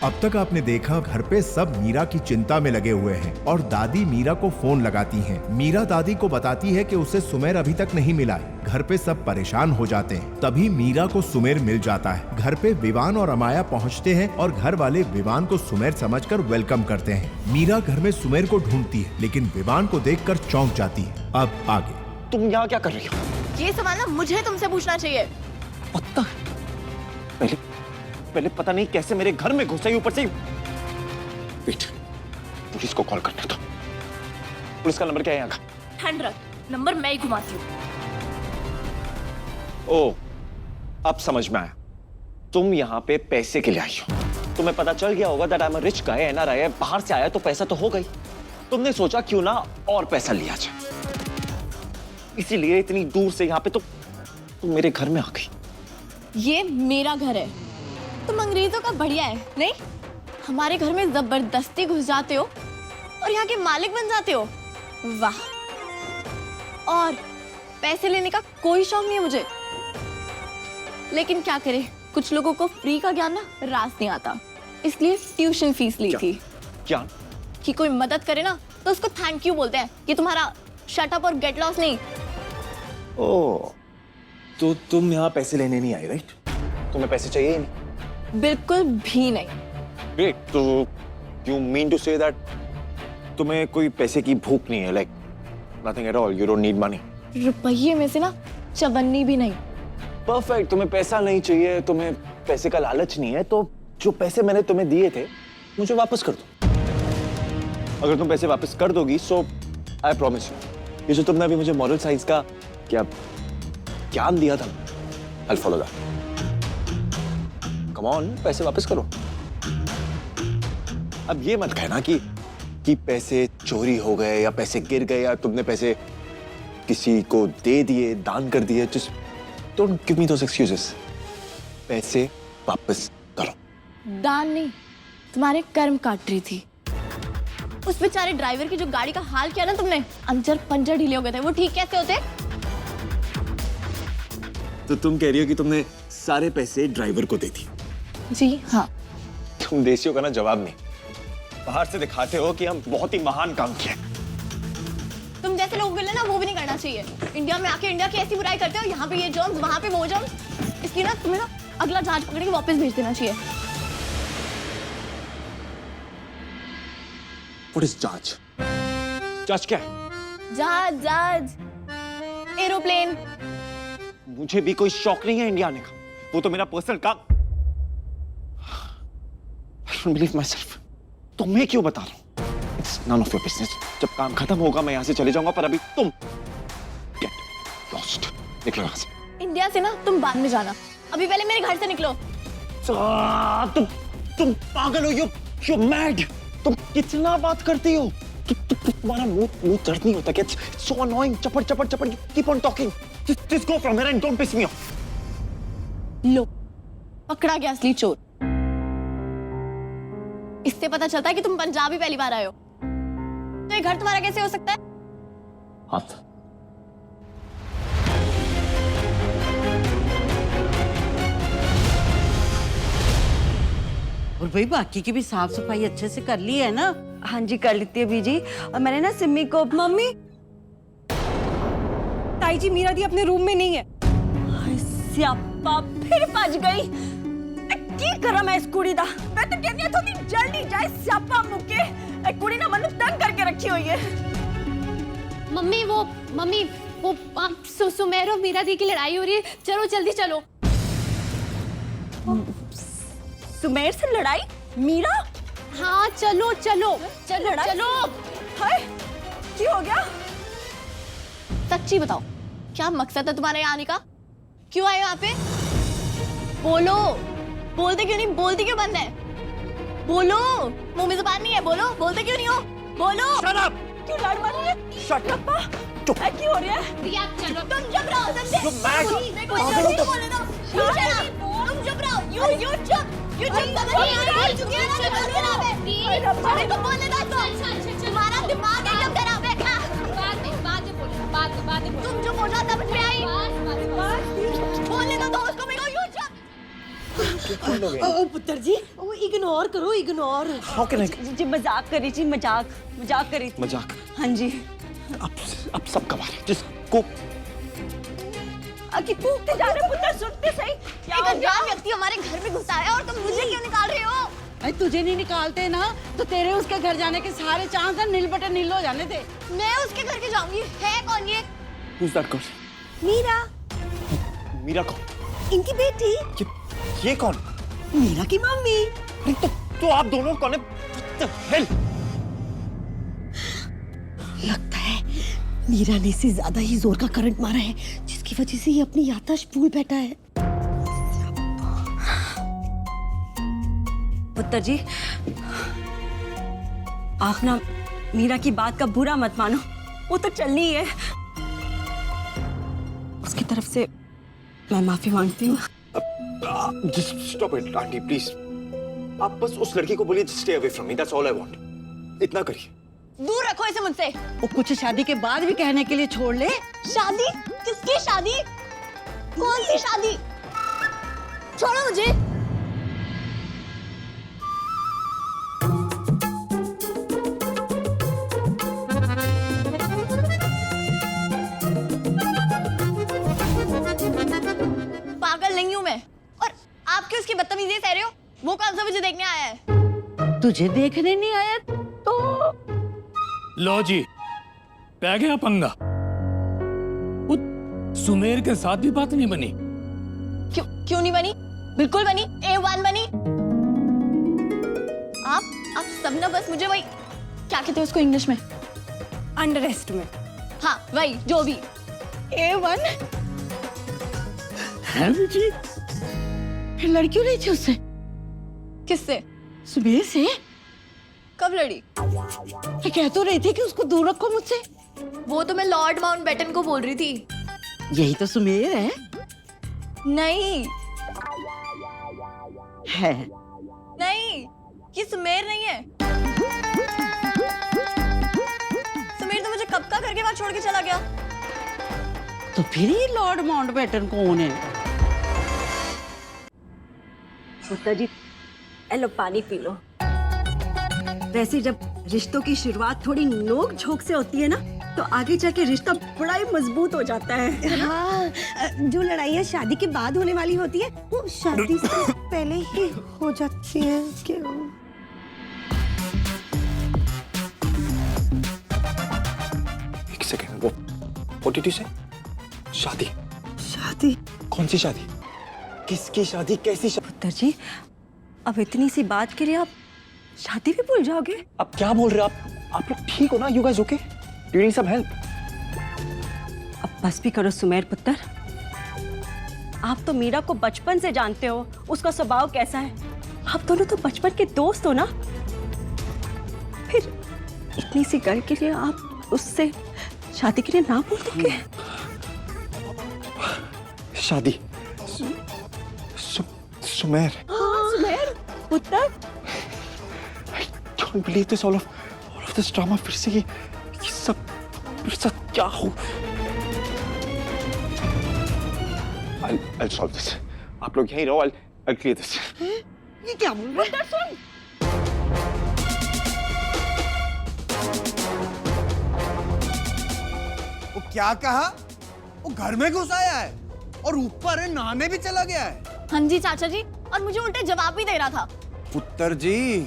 अब तक आपने देखा घर पे सब मीरा की चिंता में लगे हुए हैं और दादी मीरा को फोन लगाती हैं। मीरा दादी को बताती है कि उसे सुमेर अभी तक नहीं मिला है। घर पे सब परेशान हो जाते हैं। तभी मीरा को सुमेर मिल जाता है। घर पे विवान और अमाया पहुंचते हैं और घर वाले विवान को सुमेर समझकर वेलकम करते हैं। मीरा घर में सुमेर को ढूंढती है, लेकिन विवान को देखकर चौंक जाती है। अब आगे। तुम यहाँ क्या कर रही हो? ये सवाल ना मुझे तुमसे पूछना चाहिए। पता पहले पता नहीं कैसे मेरे घर में घुस आई, ऊपर से वेट, पुलिस को कॉल करने दो। पुलिस का नंबर क्या है यहाँ का? 100 नंबर मैं ही घुमाती हूँ। ओ, अब समझ में आया। तुम यहाँ पे पैसे के लिए आई हो। तुम्हें पता चल गया होगा that I am a rich guy, NRI है, बाहर से आया तो पैसा तो हो गई। तुमने सोचा क्यों ना और पैसा लिया जाए, इसीलिए इतनी दूर से यहाँ पे तुम मेरे घर में आ गई। ये मेरा घर है। तुम अंग्रेजों का बढ़िया है नहीं? हमारे घर में जबरदस्ती घुस जाते हो और यहाँ के मालिक बन जाते हो। वाह। और पैसे लेने का कोई शौक नहीं है मुझे, लेकिन क्या करे, कुछ लोगों को फ्री का ज्ञान ना रास नहीं आता, इसलिए ट्यूशन फीस ली थी। क्या? कि कोई मदद करे ना तो उसको थैंक यू बोलते हैं, कि तुम्हारा शट अप और गेट लॉस नहीं। ओ, तो तुम यहाँ पैसे लेने नहीं आई, राइट? तुम्हें पैसे चाहिए ही नहीं? बिल्कुल भी नहीं। ग्रेट, तो you mean to say that तुम्हें कोई पैसे की भूख नहीं है, like nothing at all, you don't need money. रुपये में से ना चवन्नी भी नहीं। परफेक्ट, तुम्हें पैसा नहीं चाहिए, तुम्हें पैसे का लालच नहीं है, तो जो पैसे मैंने तुम्हें दिए थे मुझे वापस कर दो। अगर तुम पैसे वापस कर दोगी, सो आई प्रॉमिस यू, ये जो तुमने अभी मुझे मॉरल साइंस का क्या ज्ञान दिया था, I follow that. Come on, पैसे वापस करो। अब ये मत कहना कि पैसे चोरी हो गए या पैसे गिर गए या तुमने पैसे किसी को दे दिए, दान कर दिए। Just don't give me those excuses. पैसे वापस करो। दान नहीं, तुम्हारे कर्म काट रही थी। उस बेचारे ड्राइवर की जो गाड़ी का हाल किया ना तुमने, अंजर पंजर ढीले हो गए थे, वो ठीक कैसे होते? तो तुम कह रही हो कि तुमने सारे पैसे ड्राइवर को दे दी? जी हाँ। तुम देसियों का ना जवाब नहीं, बाहर से दिखाते हो कि हम बहुत ही महान काम किए। तुम जैसे लोगों के लिए ना वो भी नहीं करना चाहिए। इंडिया में आके इंडिया की ऐसी बुराई करते हो, यहाँ पे ये जर्म्स, वहाँ पे वो जर्म्स, इसलिए ना तुम्हें ना अगला जहाज पकड़ के वापस भेज देना चाहिए। What is जहाज? जहाज क्या है? जहाज, जहाज, एरोप्लेन। मुझे भी कोई शौक नहीं है इंडिया आने का, वो तो मेरा पर्सनल काम। I don't believe myself. तुम्हें क्यों बता रहा हूँ? It's none of your business. जब काम खत्म होगा मैं यहाँ से चले जाऊंगा, पर अभी तुम get lost. निकलो यहाँ से। इंडिया से ना तुम बाद में जाना, अभी पहले मेरे घर से निकलो। तुम पागल हो, you're mad. तुम कितना बात करती हो? तुम्हारा मुंह दर्द नहीं होता क्या? It's so annoying. चपड़ चपड़ चपड़. You keep on talking. Just go from here and don't piss me off. लो, पकड़ा गया असली चोर। इससे पता चलता है कि तुम पंजाब ही पहली बार आए हो। तो ये घर तुम्हारा कैसे हो सकता है? हाथ। और भाई बाकी की भी साफ सफाई अच्छे से कर ली है ना? हाँ जी कर लेती है बीजी। और मैंने ना सिम्मी को। मम्मी, ताई जी मीरा दी अपने रूम में नहीं है। स्यापा फिर बच गई। की करा मैं इस कुड़ी दा? मैं तो कहती हूं थोड़ी जल्दी जाए स्यापा मुके। ए कुड़ी ना मनु तंग करके रखी हुई है। मम्मी वो सुमेर और मीरा दी की लड़ाई हो रही है, चलो जल्दी चलो। सुमेर से लड़ाई? मीरा? हाँ चलो चलो चलो लड़ाई? चलो। हाय क्या हो गया? सच्ची बताओ, क्या मकसद है तुम्हारे यहाँ आने का? क्यों आए हो यहाँ पे? बोलो, बोलते क्यों नहीं? बोलती क्यों बंद है? बोलो, मुंह में जुबान नहीं है, बोलो, बोलते क्यों नहीं हो? बोलो। Shut up! क्यों लड़ पड़ रही है? Shut up! चुप। क्या हो रहा है? रिया चलो। तुम चुप रहो, समझे? You're mad. बोले दो। You shut up. तुम चुप रहो। You चुप। You चुप। बोल चुकी है ना, दिमाग खराब है। मेरे को बोलने दो तो। तुम्हारा दिमाग एकदम खराब है। बाद में तुम चुप हो जाओ, समझ में आई? बोलने दो दोस्त को, मेरे को। You चुप। हो गए? ओ पुत्र जी, ओ इग्नोर करो, इग्नोर। How can I? जी मजाक करी जी, मजाक करी थी। मजाक। हाँ जी। अब सब गवा रहे, जिसको कि पूछते जा रहे पुत्र, सुनते सही। एक अनजान व्यक्ति हमारे घर में घुसा है और तुम मुझे क्यों निकाल रहे हो? अरे तुझे नहीं निकालते ना तो तेरे उसके घर जाने के सारे चांस है नील बटे नील हो जाने थे। मैं उसके घर के जाऊंगी। है कौन ये? Who's that girl? Meera, Meera कौन? इनकी बेटी, ये कौन? मीरा की मम्मी। अरे तो आप दोनों कौन है? What the hell? लगता है मीरा ने इससे ज्यादा ही जोर का करंट मारा है, जिसकी वजह से ये अपनी याददाश्त भूल बैठा है। पुत्र जी, आप ना मीरा की बात का बुरा मत मानो, वो तो चलनी है। उसकी तरफ से मैं माफी मांगती हूँ। Just stop it, auntie, please. आप बस उस लड़की को बोलिए stay away from me. That's all I want. इतना करिए। दूर रखो इसे मुझसे। वो कुछ शादी के बाद भी कहने के लिए छोड़ ले। शादी? किसकी शादी? कौन सी शादी? छोड़ो मुझे। पागल नहीं हूं मैं। और आप क्यों उसकी बदतमीजी सह रहे हो? वो कौन सा मुझे देखने आया है? तुझे देखने नहीं आया तो लो जी, पै गया पंगा। वो सुमेर के साथ भी बात नहीं बनी। क्यों नहीं बनी? बिल्कुल बनी, A1 बनी। आप सब ना बस मुझे वही क्या कहते हैं उसको इंग्लिश में? Under estimate. हाँ वही, जो भी A1। है जी? फिर लड़की नहीं थी उससे? किससे? सुबह से कब लड़ी? मैं कह तो रही थी कि उसको दूर रखो मुझसे। वो तो मैं लॉर्ड माउंटबेटन को बोल रही थी। यही तो सुमेर है। नहीं है नहीं, ये सुमेर नहीं है। सुमेर तो मुझे कब का करके वहां छोड़ के चला गया। तो फिर ये लॉर्ड माउंटबेटन कौन है? पुत्र जी, लो पानी पी लो। वैसे जब रिश्तों की शुरुआत थोड़ी नोक झोंक से होती है ना, तो आगे जाके रिश्ता बड़ा ही मजबूत हो जाता है। हाँ, जो लड़ाइयाँ शादी के बाद होने वाली होती है, वो शादी से पहले ही हो जाती है। क्यों? एक सेकेंड, वो what did you say? शादी? शादी? कौन सी शादी? किसकी शादी? कैसी शादी? पुत्र जी, अब इतनी सी बात के लिए आप शादी भी भूल जाओगे? आप क्या बोल रहे हो? आप लोग ठीक हो ना? You guys okay? Do you need some help? अब बस भी करो सुमेर पुत्र। आप तो मीरा को बचपन से जानते हो, उसका स्वभाव कैसा है। आप दोनों तो बचपन के दोस्त हो ना। फिर इतनी सी गल के लिए आप उससे शादी के लिए ना बोल दोगे? शादी? सुमेर? हाँ, सुमेर पुत्र। I don't believe this. All of this drama. फिर से ये सब मेरे साथ क्या हो? I'll solve this. आप लोग यहीं रहो. I'll clear this. ये क्या बोल रहा है? सुन, वो क्या कहा? वो घर में घुस आया है और ऊपर नहाने भी चला गया है। हाँ जी चाचा जी, और मुझे उल्टे जवाब भी दे रहा था। पुत्र जी,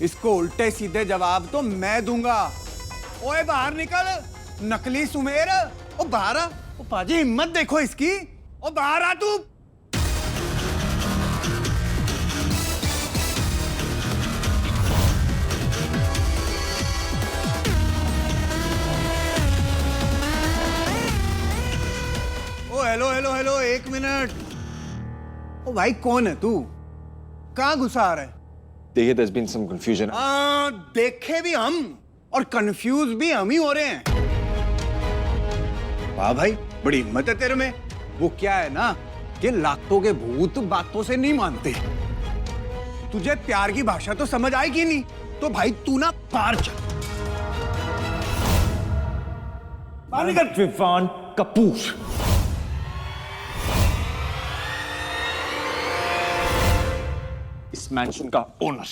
इसको उल्टे सीधे जवाब तो मैं दूंगा। ओए बाहर निकल, नकली सुमेर। ओ बाहर आ। ओ पाजी, हिम्मत देखो इसकी। ओ बाहर आ तू। ओ हेलो हेलो हेलो, एक मिनट। ओ भाई, कौन है तू? कहाँ घुसा आ रहा है? देखिए, there's been some confusion. देखे भी हम और कंफ्यूज भी हम ही हो रहे हैं। वाह भाई, बड़ी हिम्मत है तेरे में। वो क्या है ना कि लातों के भूत बातों से नहीं मानते। तुझे प्यार की भाषा तो समझ आएगी नहीं, तो भाई तू ना पार चल। बाहर निकल। विवान कपूर। इस मैंशन का ओनर।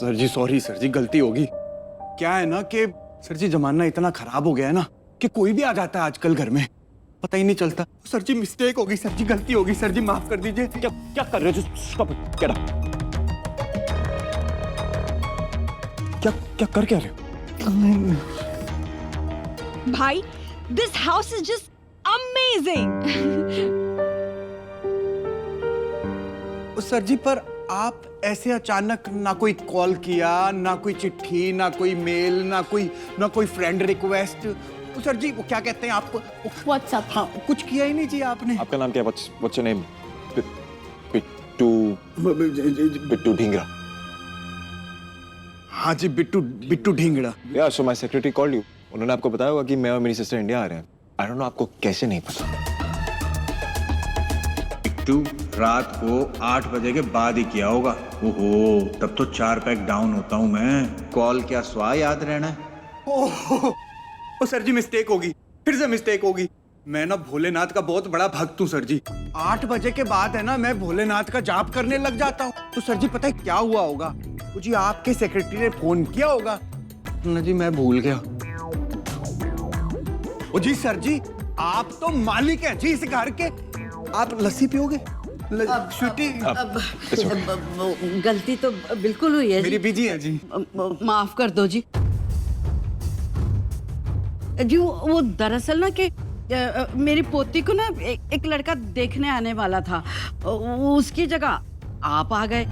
सर जी सॉरी सर जी, गलती होगी। क्या है ना कि सर जी जमाना इतना खराब हो गया है ना कि कोई भी आ जाता है आजकल घर में, पता ही नहीं चलता। सर जी मिस्टेक होगी, सर जी गलती होगी, सर जी माफ कर दीजिए। क्या क्या कर रहे हो? Stop it, get up. क्या क्या कर क्या रहे हो? भाई this house is just amazing. Sir ji पर आप ऐसे अचानक, ना कोई कॉल किया, ना कोई चिट्ठी, ना कोई मेल, ना कोई फ्रेंड रिक्वेस्ट। सर जी वो क्या कहते हैं आपको? व्हाट्सएप। हाँ कुछ किया ही नहीं जी आपने। आपका नाम क्या है? What's your name? Bittu Dhingra. हाँ जी Bittu Dhingra. Yeah, so my secretary called you. उन्होंने आपको बताया होगा कि मैं और मेरी सिस्टर इंडिया आ रहे हैं। I don't know आपको कैसे नहीं पता। बिट्टू रात को 8 बजे के बाद ही किया होगा। ओहो तब तो 4 पैक डाउन होता हूँ मैं। कॉल क्या स्वा याद रहना है? ओ सर जी मिस्टेक होगी, फिर से मिस्टेक होगी। मैं ना भोलेनाथ का बहुत बड़ा भक्त हूँ सर जी। 8 बजे के बाद है ना मैं भोलेनाथ का जाप करने लग जाता हूँ। तो सर जी पता है क्या हुआ होगा? जी आपके सेक्रेटरी ने फोन किया होगा ना जी, मैं भूल गया। ओ जी सर जी आप तो मालिक हैं जी इस घर के। आप लस्सी पियोगे? स्वीटी गलती तो बिल्कुल हुई है मेरी बीजी है जी। माफ कर दो जी। जी वो दरअसल ना कि मेरी पोती को ना एक लड़का देखने आने वाला था, उसकी जगह आप आ गए,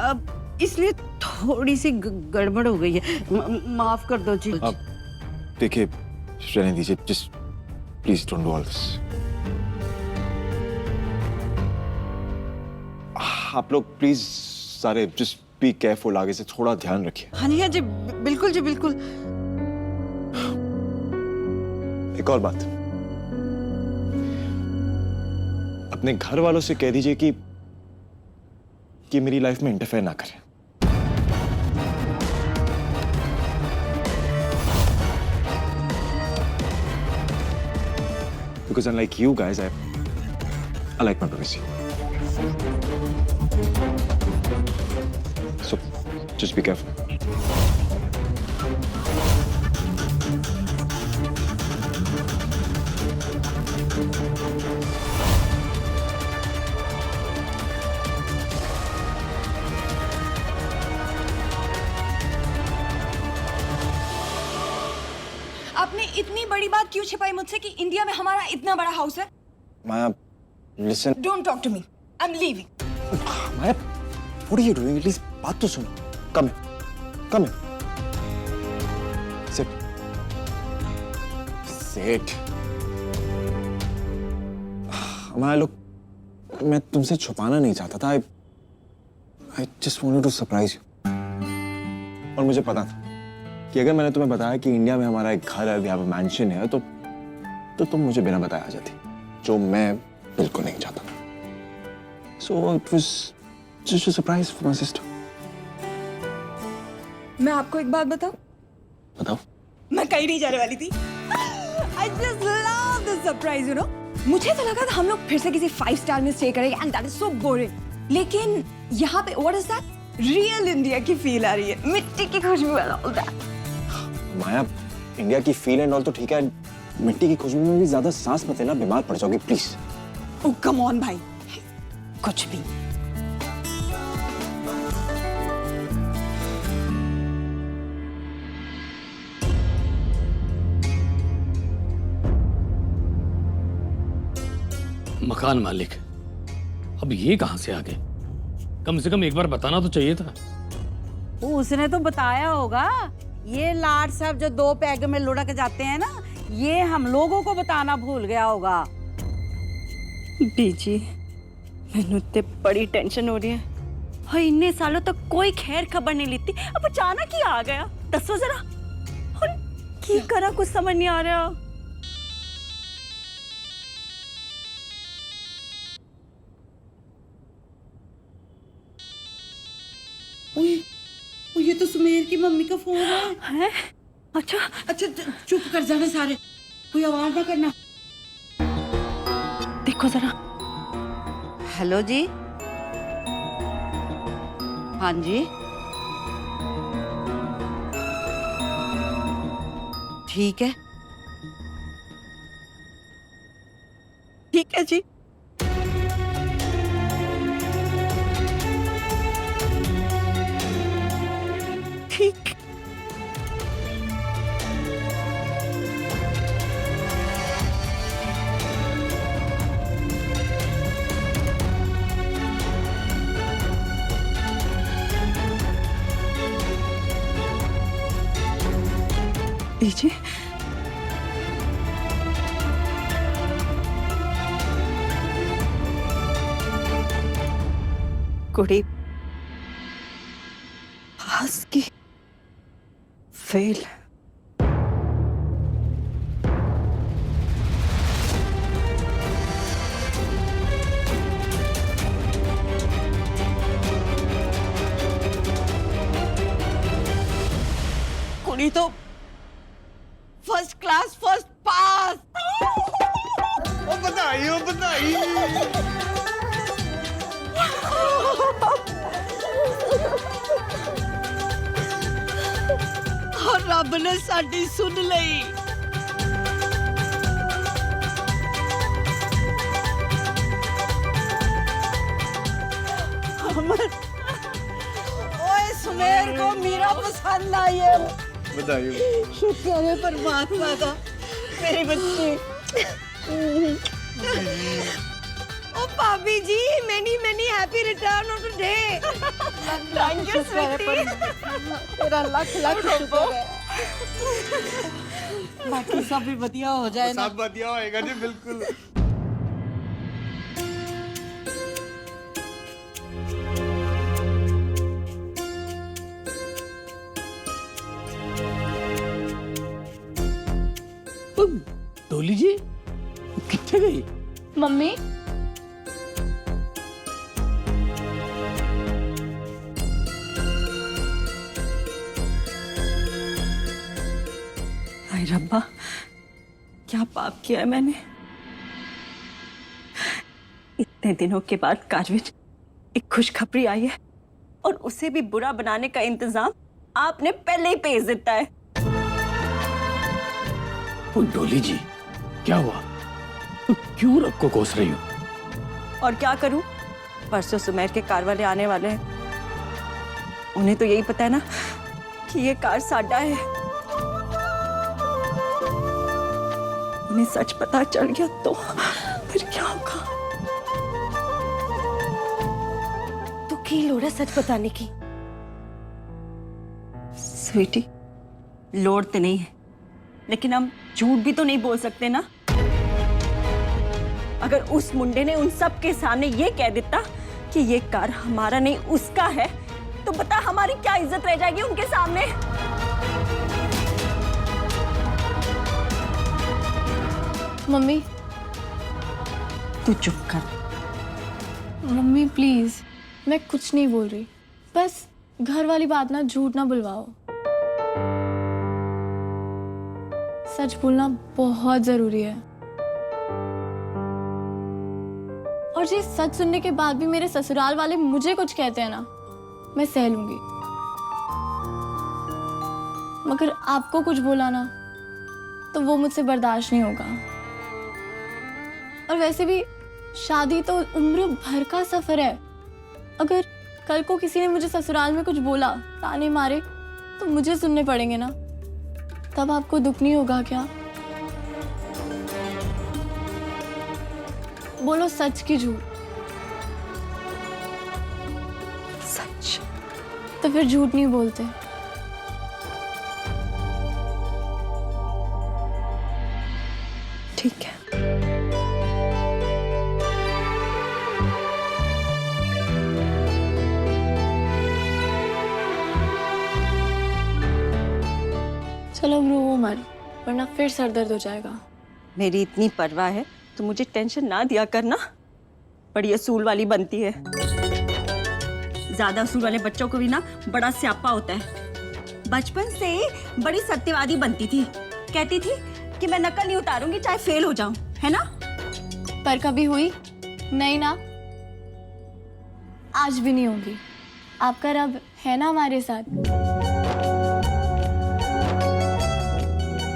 अब इसलिए थोड़ी सी गड़बड़ हो गई है। माफ कर दो जी। अब देखिए रहने दीजिए, just please don't do all this. आप लोग प्लीज सारे जस्ट बी केयरफुल, आगे से थोड़ा ध्यान रखिए। हाँ जी बिल्कुल जी बिल्कुल। एक और बात, अपने घर वालों से कह दीजिए कि मेरी लाइफ में इंटरफेयर ना करें। Because unlike you guys, I like my privacy. So, just be careful. आपने इतनी बड़ी बात क्यों छिपाई मुझसे कि इंडिया में हमारा इतना बड़ा हाउस है? Maya, listen. Don't talk to me. I'm leaving. Maya, what are you doing? At least बात तो सुनो. Come here. Come here. Sit. Sit. Maya, look, मैं तुमसे छुपाना नहीं चाहता था. I just wanted to surprise you. और मुझे पता था कि अगर मैंने तुम्हें बताया कि इंडिया में हमारा एक घर है, we have a mansion है, तो तुम मुझे बिना बताए आ जाती, जो मैं बिल्कुल नहीं चाहता था। So it was just a surprise for my sister. मैं आपको एक बात बताऊं? बताओ। मैं कहीं नहीं जाने वाली थी। I just love this surprise, you know? मुझे तो लगा था हम लोग फिर से किसी 5 स्टार में स्टे करेंगे and that is so boring. लेकिन यहाँ पे what is that? Real India की फील आ रही है, मिट्टी की खुशबू वाला all that. माया, इंडिया की फील एंड ऑल तो ठीक है, मिट्टी की खुशबू में भी ज्यादा सांस मत लेना, बीमार पड़ जाओगे प्लीज। Oh come on भाई, कुछ भी। मकान मालिक, अब ये कहां से आ गए? कम से कम एक बार बताना तो चाहिए था। उसने तो बताया होगा। ये लाड साहब जो 2 पैग में लुढ़क जाते हैं ना, ये हम लोगों को बताना भूल गया होगा। बीजी, मैनू ते बड़ी टेंशन हो रही है। हाँ, इन्ने सालों तक कोई खैर खबर नहीं लेती, अब अचानक ही आ गया। दसो जरा हुन की करा, कुछ समझ नहीं आ रहा। ये तो सुमेर की मम्मी का फोन है। है? अच्छा अच्छा चुप कर जाना सारे, कोई आवाज ना करना। देखो जरा। हेलो जी। हाँ जी, ठीक है, ठीक है जी। ठीक। लीजिए। कुड़ी पास की फेल। कुड़ी तो फर्स्ट क्लास फर्स्ट पास। ओ बधाई, ओ बधाई। और रब ने साडी सुन लई। ओए सुमेर को मीरा पसंद आई है। बधाई। शुक्र है परमात्मा का, मेरी बच्ची। ओ भाभी जी, many many happy return of the day. Thank you sweetie. तेरा लख लख शुक्र है। बाकी सब भी बढ़िया हो जाए ना। सब बढ़िया होएगा जी, बिल्कुल। डोली जी कितने गई? मम्मी हाय रब्बा, क्या पाप किया है मैंने। इतने दिनों के बाद कारविच एक खुशखबरी आई है और उसे भी बुरा बनाने का इंतजाम आपने पहले ही पेश देता है। ओ डोली जी, क्या हुआ? तो क्यों रब को कोस रही हो? और क्या करूं, परसों सुमेर के कार वाले आने वाले हैं। उन्हें तो यही पता है ना कि ये कार साडा है। उन्हें सच पता चल गया तो फिर क्या होगा? तो की लोड़ है सच बताने की? स्वीटी, लोड तो नहीं है, लेकिन हम झूठ भी तो नहीं बोल सकते ना। अगर उस मुंडे ने उन सब के सामने ये कह देता कि ये कार हमारा नहीं उसका है, तो बता हमारी क्या इज्जत रह जाएगी उनके सामने। मम्मी तू चुप कर। मम्मी प्लीज, मैं कुछ नहीं बोल रही, बस घर वाली बात ना झूठ ना बुलवाओ। सच बोलना बहुत जरूरी है। और ये सच सुनने के बाद भी मेरे ससुराल वाले मुझे कुछ कहते हैं ना, मैं सह लूंगी, मगर आपको कुछ बोला ना तो वो मुझसे बर्दाश्त नहीं होगा। और वैसे भी शादी तो उम्र भर का सफर है। अगर कल को किसी ने मुझे ससुराल में कुछ बोला, ताने मारे, तो मुझे सुनने पड़ेंगे ना। तब आपको दुख नहीं होगा क्या? बोलो सच की झूठ? सच। तो फिर झूठ नहीं बोलते। ठीक है। चलो अब रो मत, वरना फिर सर दर्द हो जाएगा। मेरी इतनी परवाह है तो मुझे टेंशन ना दिया करना। बड़ी असूल वाली बनती है। ज्यादा असूल वाले बच्चों को भी ना बड़ा स्यापा होता है। बचपन से ही बड़ी सत्यवादी बनती थी, कहती थी कि मैं नकल नहीं उतारूंगी चाहे फेल हो जाऊं, है ना? पर कभी हुई नहीं ना, आज भी नहीं होगी। आपका रब है ना हमारे साथ।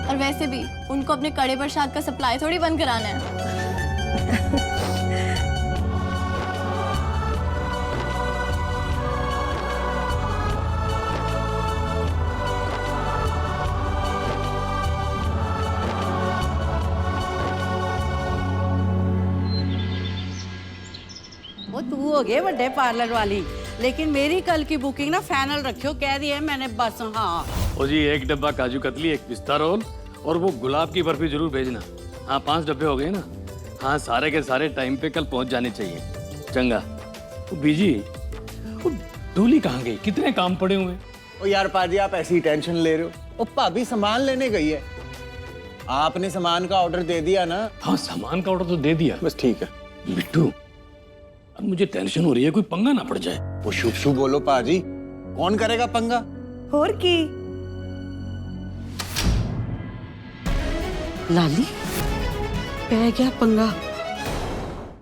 और वैसे भी उनको अपने कड़े प्रसाद का सप्लाई थोड़ी बंद कराना है। वो तू हो गए बड़े पार्लर वाली, लेकिन मेरी कल की बुकिंग ना फाइनल रखियो, कह दी है मैंने बस। हाँ ओ जी, 1 डब्बा काजू कतली, 1 पिस्ता रोल और वो गुलाब की बर्फी जरूर भेजना। हाँ 5 डब्बे हो गए ना। हाँ सारे के सारे टाइम पे कल पहुंच जाने चाहिए। चंगा। वो बीजी, वो डोली कहाँ गई? कितने काम पड़े हुए? ओ यार पाजी, आप ऐसी टेंशन ले रहे हो। ओ भाभी सामान लेने गई है, आपने सामान का ऑर्डर दे दिया ना? हाँ सामान का ऑर्डर तो दे दिया। बस ठीक है। बिट्टू, अब मुझे टेंशन हो रही है कोई पंगा ना पड़ जाए। वो शुभ शुभ बोलो पाजी, कौन करेगा पंगा? और की लाली पै गया पंगा।